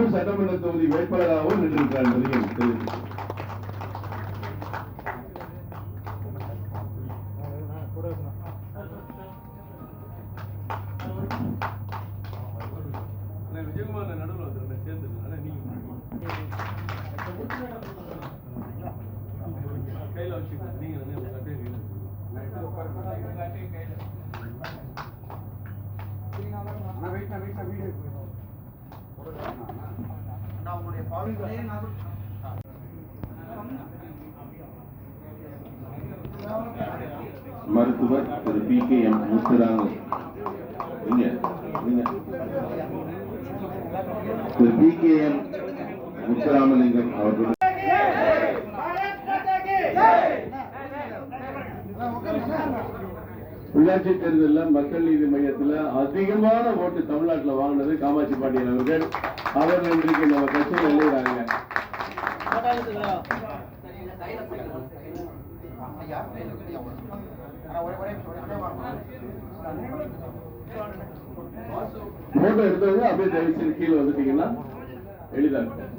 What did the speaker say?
கரூர் சட்டமன்ற தொகுதி வேட்பாளராகவும் நின்றிருக்கிறார் என்பதை தெரிவித்துள்ளார். விஜயகுமார் நடுவில் வந்து சேர்ந்து கையில் வச்சுக்கலாம். நீங்க மருத்துவர் திரு PKM முத்துராமன் திரு PKM முத்துராமலிங்கம் அவர்கள் உள்ளாட்சி தேர்தலில் மக்கள் நீதி மையத்தில் அதிகமான ஓட்டு தமிழ்நாட்டில் வாங்கினது காமாட்சி பாண்டியன் அவர்கள். அவர் இன்றைக்கு நம்ம கட்சியில் எழுதுறாங்க. போட்டோ எடுத்தவங்க அப்படியே தயவுசெய்து கீழே வந்துட்டீங்கன்னா எளிதாக இருக்கும்.